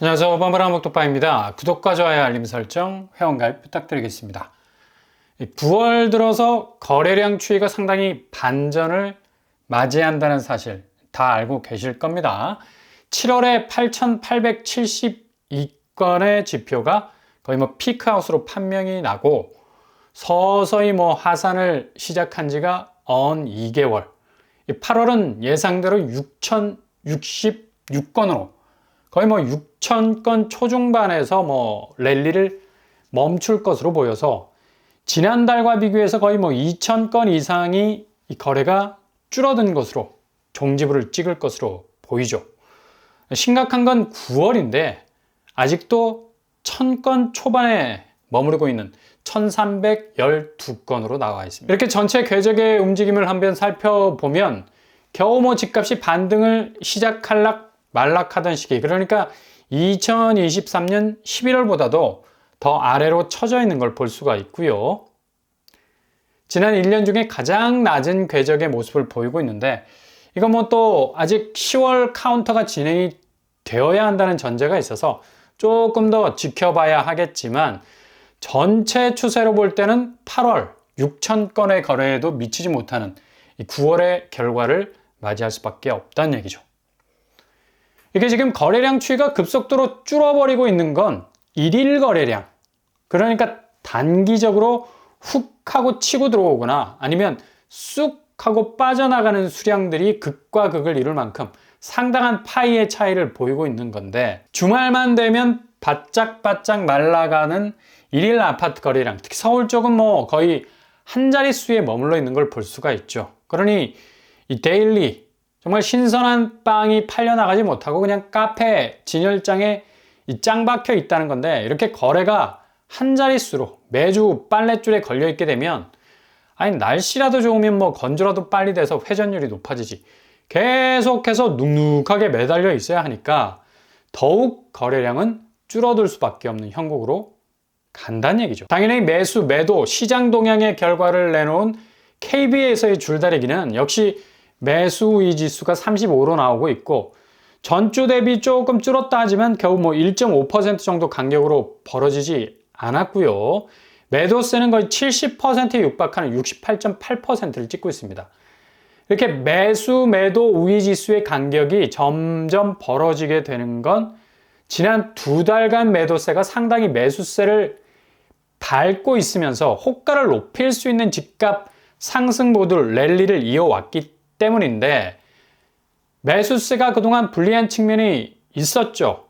안녕하세요. 범블한목독파입니다. 구독과 좋아요, 알림 설정, 회원가입 부탁드리겠습니다. 9월 들어서 거래량 추이가 상당히 반전을 맞이한다는 사실 다 알고 계실 겁니다. 7월에 8,872건의 지표가 거의 피크아웃으로 판명이 나고 서서히 하산을 시작한 지가 2개월. 8월은 예상대로 6,066건으로 거의 6,000건 초중반에서 랠리를 멈출 것으로 보여서 지난달과 비교해서 거의 2,000건 이상이 이 거래가 줄어든 것으로 종지부를 찍을 것으로 보이죠. 심각한 건 9월인데 아직도 1,000건 초반에 머무르고 있는 1,312건으로 나와 있습니다. 이렇게 전체 궤적의 움직임을 한번 살펴보면 겨우 집값이 반등을 시작할락 말락하던 시기, 그러니까 2023년 11월보다도 더 아래로 처져 있는 걸 볼 수가 있고요. 지난 1년 중에 가장 낮은 궤적의 모습을 보이고 있는데 이건 또 아직 10월 카운터가 진행이 되어야 한다는 전제가 있어서 조금 더 지켜봐야 하겠지만 전체 추세로 볼 때는 8월 6,000건의 거래에도 미치지 못하는 이 9월의 결과를 맞이할 수밖에 없다는 얘기죠. 이게 지금 거래량 추이가 급속도로 줄어버리고 있는 건 일일 거래량, 그러니까 단기적으로 훅 하고 치고 들어오거나 아니면 쑥 하고 빠져나가는 수량들이 극과 극을 이룰 만큼 상당한 파이의 차이를 보이고 있는 건데, 주말만 되면 바짝바짝 말라가는 일일 아파트 거래량, 특히 서울 쪽은 거의 한 자릿수에 머물러 있는 걸 볼 수가 있죠. 그러니 이 데일리 정말 신선한 빵이 팔려나가지 못하고 그냥 카페 진열장에 짱 박혀 있다는 건데, 이렇게 거래가 한 자릿수로 매주 빨랫줄에 걸려 있게 되면 아니 날씨라도 좋으면 건조라도 빨리 돼서 회전율이 높아지지, 계속해서 눅눅하게 매달려 있어야 하니까 더욱 거래량은 줄어들 수밖에 없는 형국으로 간다는 얘기죠. 당연히 매수, 매도, 시장 동향의 결과를 내놓은 KB에서의 줄다리기는 역시 매수 우위 지수가 35로 나오고 있고, 전주 대비 조금 줄었다 하지만 겨우 1.5% 정도 간격으로 벌어지지 않았고요. 매도세는 거의 70%에 육박하는 68.8%를 찍고 있습니다. 이렇게 매수, 매도 우위 지수의 간격이 점점 벌어지게 되는 건 지난 2달간 매도세가 상당히 매수세를 밟고 있으면서 호가를 높일 수 있는 집값 상승 모드 랠리를 이어왔기 때문인데, 매수세가 그동안 불리한 측면이 있었죠.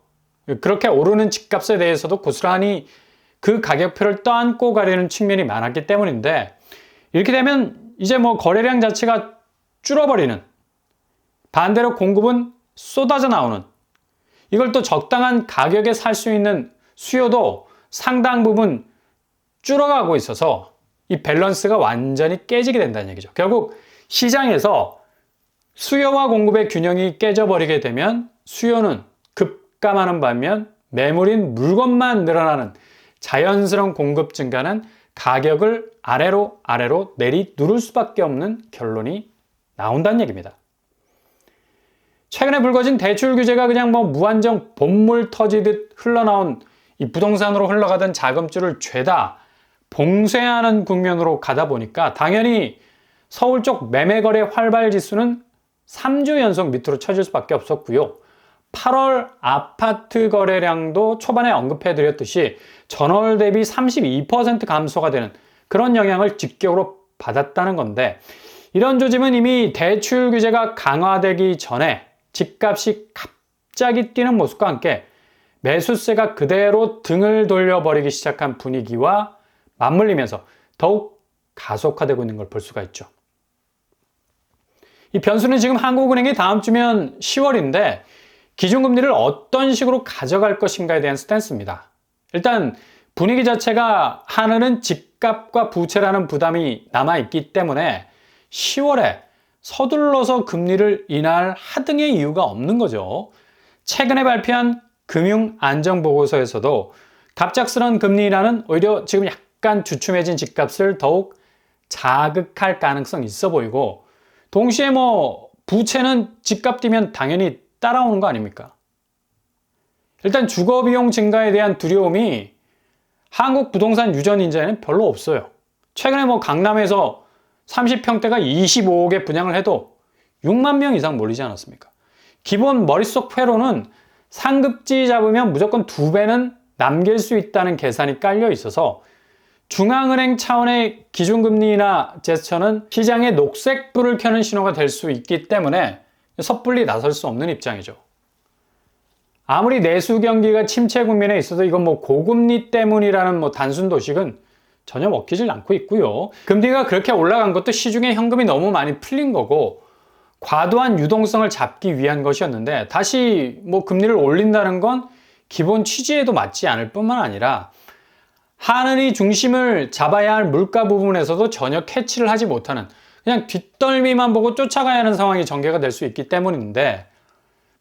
그렇게 오르는 집값에 대해서도 고스란히 그 가격표를 떠안고 가려는 측면이 많았기 때문인데, 이렇게 되면 이제 거래량 자체가 줄어버리는, 반대로 공급은 쏟아져 나오는, 이걸 또 적당한 가격에 살 수 있는 수요도 상당 부분 줄어가고 있어서 이 밸런스가 완전히 깨지게 된다는 얘기죠. 결국 시장에서 수요와 공급의 균형이 깨져버리게 되면 수요는 급감하는 반면 매물인 물건만 늘어나는 자연스러운 공급 증가는 가격을 아래로 내리 누를 수밖에 없는 결론이 나온다는 얘기입니다. 최근에 불거진 대출 규제가 그냥 무한정 본물 터지듯 흘러나온 이 부동산으로 흘러가던 자금줄을 죄다 봉쇄하는 국면으로 가다 보니까 당연히 서울 쪽 매매 거래 활발 지수는 3주 연속 밑으로 쳐질 수밖에 없었고요. 8월 아파트 거래량도 초반에 언급해 드렸듯이 전월 대비 32% 감소가 되는 그런 영향을 직격으로 받았다는 건데, 이런 조짐은 이미 대출 규제가 강화되기 전에 집값이 갑자기 뛰는 모습과 함께 매수세가 그대로 등을 돌려버리기 시작한 분위기와 맞물리면서 더욱 가속화되고 있는 걸 볼 수가 있죠. 이 변수는 지금 한국은행이 다음 주면 10월인데 기준금리를 어떤 식으로 가져갈 것인가에 대한 스탠스입니다. 일단 분위기 자체가 하늘은 집값과 부채라는 부담이 남아있기 때문에 10월에 서둘러서 금리를 인하할 하등의 이유가 없는 거죠. 최근에 발표한 금융안정보고서에서도 갑작스러운 금리 인하는 오히려 지금 약간 주춤해진 집값을 더욱 자극할 가능성이 있어 보이고, 동시에 부채는 집값 뛰면 당연히 따라오는 거 아닙니까? 일단 주거비용 증가에 대한 두려움이 한국 부동산 유전 인재에는 별로 없어요. 최근에 뭐 강남에서 30평대가 25억에 분양을 해도 6만 명 이상 몰리지 않았습니까? 기본 머릿속 회로는 상급지 잡으면 무조건 2배는 남길 수 있다는 계산이 깔려 있어서 중앙은행 차원의 기준금리나 제스처는 시장에 녹색불을 켜는 신호가 될 수 있기 때문에 섣불리 나설 수 없는 입장이죠. 아무리 내수 경기가 침체 국면에 있어도 이건 뭐 고금리 때문이라는 뭐 단순 도식은 전혀 먹히질 않고 있고요. 금리가 그렇게 올라간 것도 시중에 현금이 너무 많이 풀린 거고 과도한 유동성을 잡기 위한 것이었는데 다시 뭐 금리를 올린다는 건 기본 취지에도 맞지 않을 뿐만 아니라 하늘이 중심을 잡아야 할 물가 부분에서도 전혀 캐치를 하지 못하는 그냥 뒷덜미만 보고 쫓아가야 하는 상황이 전개가 될 수 있기 때문인데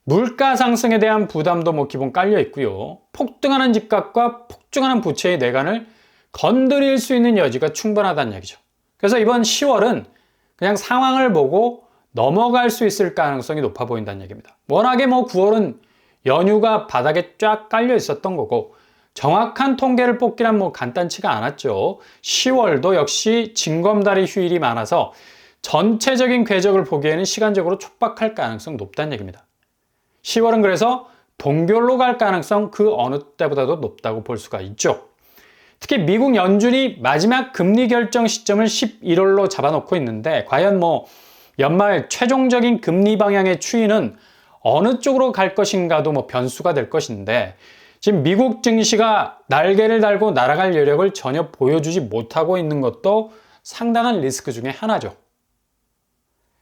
물가 상승에 대한 부담도 뭐 기본 깔려 있고요. 폭등하는 집값과 폭증하는 부채의 내관을 건드릴 수 있는 여지가 충분하다는 얘기죠. 그래서 이번 10월은 그냥 상황을 보고 넘어갈 수 있을 가능성이 높아 보인다는 얘기입니다. 워낙에 뭐 9월은 연휴가 바닥에 쫙 깔려 있었던 거고 정확한 통계를 뽑기란 뭐 간단치가 않았죠. 10월도 역시 징검다리 휴일이 많아서 전체적인 궤적을 보기에는 시간적으로 촉박할 가능성 높다는 얘기입니다. 10월은 그래서 동결로 갈 가능성 그 어느 때보다도 높다고 볼 수가 있죠. 특히 미국 연준이 마지막 금리 결정 시점을 11월로 잡아놓고 있는데 과연 뭐 연말 최종적인 금리 방향의 추이는 어느 쪽으로 갈 것인가도 뭐 변수가 될 것인데 지금 미국 증시가 날개를 달고 날아갈 여력을 전혀 보여주지 못하고 있는 것도 상당한 리스크 중에 하나죠.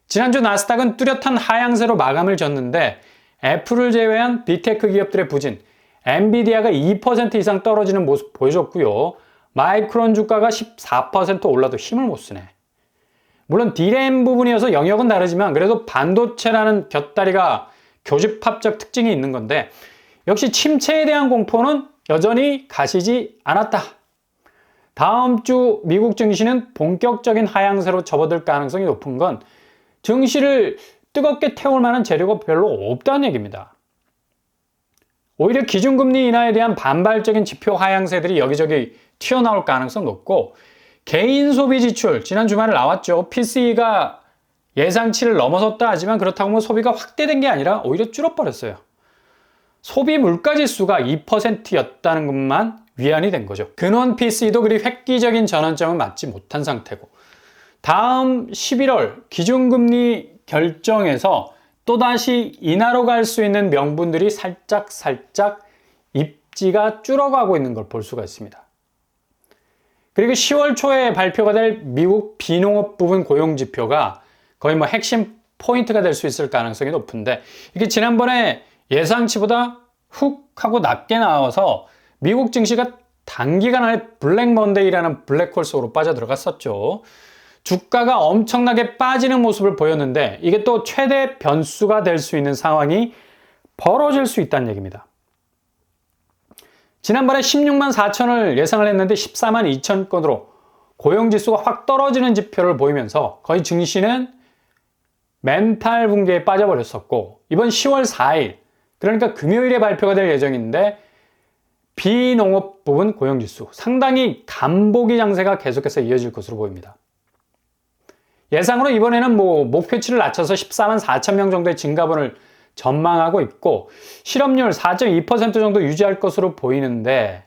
지난주 나스닥은 뚜렷한 하향세로 마감을 졌는데 애플을 제외한 빅테크 기업들의 부진, 엔비디아가 2% 이상 떨어지는 모습 보여줬고요. 마이크론 주가가 14% 올라도 힘을 못 쓰네. 물론 D램 부분이어서 영역은 다르지만 그래도 반도체라는 곁다리가 교집합적 특징이 있는 건데 역시 침체에 대한 공포는 여전히 가시지 않았다. 다음 주 미국 증시는 본격적인 하향세로 접어들 가능성이 높은 건 증시를 뜨겁게 태울 만한 재료가 별로 없다는 얘기입니다. 오히려 기준금리 인하에 대한 반발적인 지표 하향세들이 여기저기 튀어나올 가능성 높고 개인 소비 지출, 지난 주말에 나왔죠. PCE가 예상치를 넘어섰다 하지만 그렇다고 뭐 소비가 확대된 게 아니라 오히려 줄어버렸어요. 소비 물가 지수가 2%였다는 것만 위안이 된 거죠. 근원 PCE도 그리 획기적인 전환점을 맞지 못한 상태고 다음 11월 기준금리 결정에서 또다시 인하로 갈 수 있는 명분들이 살짝 입지가 줄어가고 있는 걸 볼 수가 있습니다. 그리고 10월 초에 발표가 될 미국 비농업 부분 고용지표가 거의 뭐 핵심 포인트가 될 수 있을 가능성이 높은데 이게 지난번에 예상치보다 훅 하고 낮게 나와서 미국 증시가 단기간 안에 블랙 먼데이라는 블랙홀 속으로 빠져들어갔었죠. 주가가 엄청나게 빠지는 모습을 보였는데 이게 또 최대 변수가 될 수 있는 상황이 벌어질 수 있다는 얘기입니다. 지난번에 16만 4천을 예상을 했는데 14만 2천 건으로 고용지수가 확 떨어지는 지표를 보이면서 거의 증시는 멘탈 붕괴에 빠져버렸었고 이번 10월 4일 그러니까 금요일에 발표가 될 예정인데 비농업 부분 고용지수 상당히 간보기 장세가 계속해서 이어질 것으로 보입니다. 예상으로 이번에는 뭐 목표치를 낮춰서 14만 4천 명 정도의 증가분을 전망하고 있고 실업률 4.2% 정도 유지할 것으로 보이는데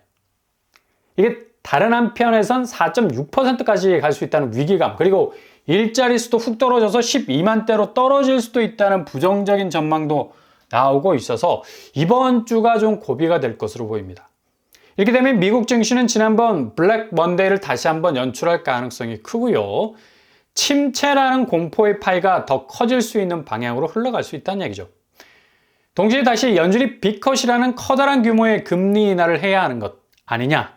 이게 다른 한편에선 4.6%까지 갈 수 있다는 위기감 그리고 일자리 수도 훅 떨어져서 12만 대로 떨어질 수도 있다는 부정적인 전망도 나오고 있어서 이번 주가 좀 고비가 될 것으로 보입니다. 이렇게 되면 미국 증시는 지난번 블랙 먼데이를 다시 한번 연출할 가능성이 크고요. 침체라는 공포의 파이가 더 커질 수 있는 방향으로 흘러갈 수 있다는 얘기죠. 동시에 다시 연준이 빅컷이라는 커다란 규모의 금리 인하를 해야 하는 것 아니냐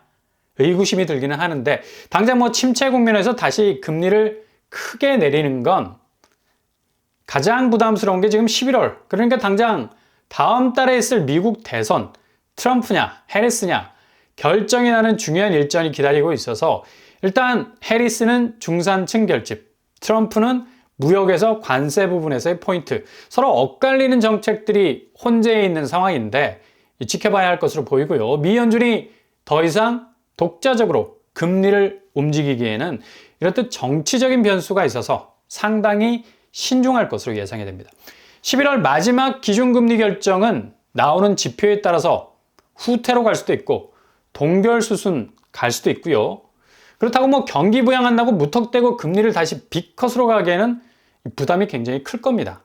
의구심이 들기는 하는데 당장 뭐 침체 국면에서 다시 금리를 크게 내리는 건 가장 부담스러운 게 지금 11월 그러니까 당장 다음 달에 있을 미국 대선 트럼프냐 해리스냐 결정이 나는 중요한 일정이 기다리고 있어서 일단 해리스는 중산층 결집, 트럼프는 무역에서 관세 부분에서의 포인트, 서로 엇갈리는 정책들이 혼재해 있는 상황인데 지켜봐야 할 것으로 보이고요. 미 연준이 더 이상 독자적으로 금리를 움직이기에는 이렇듯 정치적인 변수가 있어서 상당히 신중할 것으로 예상이 됩니다. 11월 마지막 기준금리 결정은 나오는 지표에 따라서 후퇴로 갈 수도 있고 동결 수순 갈 수도 있고요. 그렇다고 뭐 경기 부양한다고 무턱대고 금리를 다시 B컷으로 가기에는 부담이 굉장히 클 겁니다.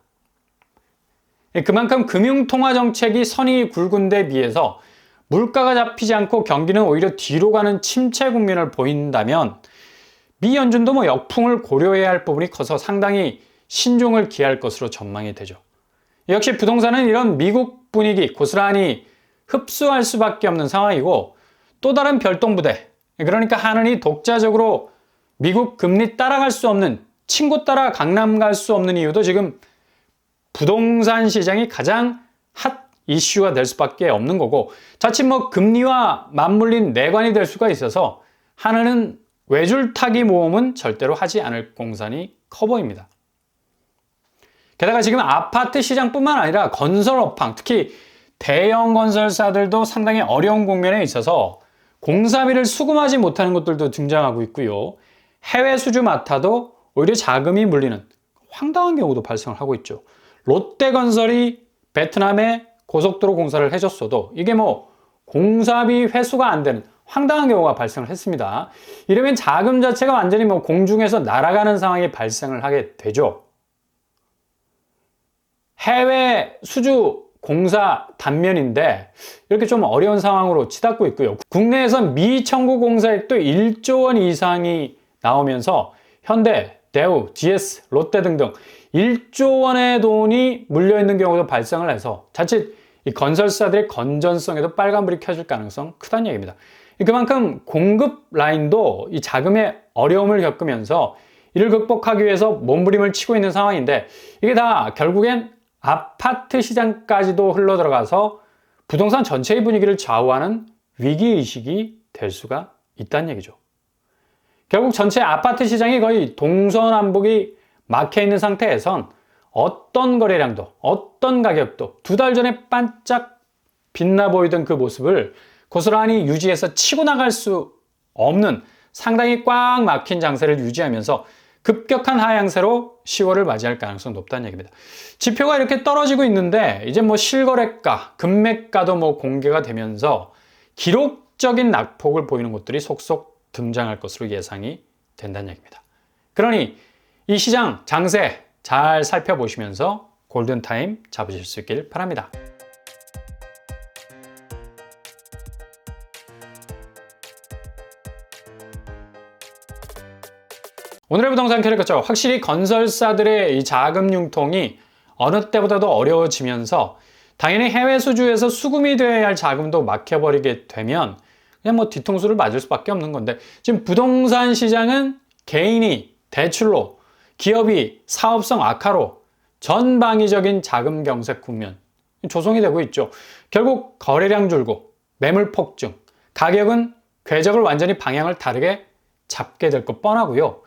그만큼 금융통화정책이 선이 굵은 데 비해서 물가가 잡히지 않고 경기는 오히려 뒤로 가는 침체 국면을 보인다면 미 연준도 뭐 역풍을 고려해야 할 부분이 커서 상당히 신중을 기할 것으로 전망이 되죠. 역시 부동산은 이런 미국 분위기 고스란히 흡수할 수밖에 없는 상황이고 또 다른 별동부대, 그러니까 한은이 독자적으로 미국 금리 따라갈 수 없는, 친구 따라 강남 갈 수 없는 이유도 지금 부동산 시장이 가장 핫 이슈가 될 수밖에 없는 거고, 자칫 뭐 금리와 맞물린 내관이 될 수가 있어서 한은은 외줄타기 모험은 절대로 하지 않을 공산이 커 보입니다. 게다가 지금 아파트 시장뿐만 아니라 건설 업황, 특히 대형 건설사들도 상당히 어려운 국면에 있어서 공사비를 수금하지 못하는 것들도 등장하고 있고요. 해외 수주 맡아도 오히려 자금이 물리는 황당한 경우도 발생을 하고 있죠. 롯데건설이 베트남에 고속도로 공사를 해줬어도 이게 뭐 공사비 회수가 안 되는 황당한 경우가 발생을 했습니다. 이러면 자금 자체가 완전히 뭐 공중에서 날아가는 상황이 발생을 하게 되죠. 해외 수주 공사 단면인데 이렇게 좀 어려운 상황으로 치닫고 있고요. 국내에선 미청구 공사액도 1조 원 이상이 나오면서 현대, 대우, GS, 롯데 등등 1조 원의 돈이 물려있는 경우도 발생을 해서 자칫 이 건설사들의 건전성에도 빨간불이 켜질 가능성 크다는 얘기입니다. 그만큼 공급 라인도 이 자금의 어려움을 겪으면서 이를 극복하기 위해서 몸부림을 치고 있는 상황인데 이게 다 결국엔 아파트 시장까지도 흘러들어가서 부동산 전체의 분위기를 좌우하는 위기의식이 될 수가 있다는 얘기죠. 결국 전체 아파트 시장이 거의 동서남북이 막혀있는 상태에선 어떤 거래량도 어떤 가격도 두 달 전에 반짝 빛나 보이던 그 모습을 고스란히 유지해서 치고 나갈 수 없는 상당히 꽉 막힌 장세를 유지하면서 급격한 하향세로 10월을 맞이할 가능성이 높다는 얘기입니다. 지표가 이렇게 떨어지고 있는데 이제 뭐 실거래가, 금매가도 뭐 공개가 되면서 기록적인 낙폭을 보이는 곳들이 속속 등장할 것으로 예상이 된다는 얘기입니다. 그러니 이 시장 장세 잘 살펴보시면서 골든타임 잡으실 수 있길 바랍니다. 오늘의 부동산 캐릭터죠. 확실히 건설사들의 이 자금 융통이 어느 때보다도 어려워지면서 당연히 해외 수주에서 수금이 되어야 할 자금도 막혀버리게 되면 그냥 뭐 뒤통수를 맞을 수밖에 없는 건데 지금 부동산 시장은 개인이 대출로, 기업이 사업성 악화로 전방위적인 자금 경색 국면 조성이 되고 있죠. 결국 거래량 줄고 매물 폭증, 가격은 궤적을 완전히 방향을 다르게 잡게 될 것 뻔하고요.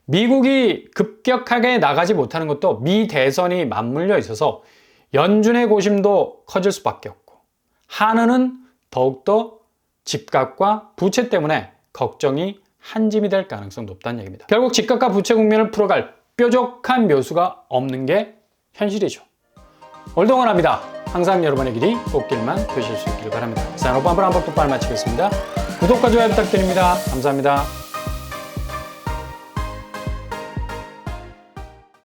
미국이 급격하게 나가지 못하는 것도 미 대선이 맞물려 있어서 연준의 고심도 커질 수밖에 없고 한은은 더욱더 집값과 부채 때문에 걱정이 한 짐이 될 가능성이 높다는 얘기입니다. 결국 집값과 부채 국면을 풀어갈 뾰족한 묘수가 없는 게 현실이죠. 오늘도 응원합니다. 항상 여러분의 길이 꽃길만 되실 수 있기를 바랍니다. 자, 오빠 한번 똑바로 마치겠습니다. 구독과 좋아요 부탁드립니다. 감사합니다.